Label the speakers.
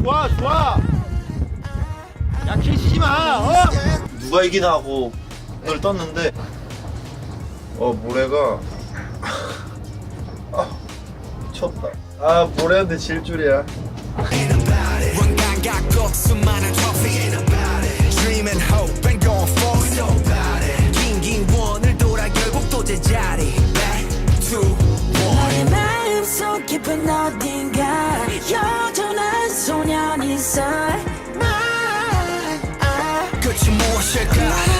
Speaker 1: 좋아 좋아. 야 키시지 마. 어?
Speaker 2: 누가 이기나 하고 눈을 떴는데 모래가 쳤다. 모래한테 질 줄이야.
Speaker 3: 너의 마음속 깊은 어딘가 여전한 소년이 있어. 끝이 무엇일까?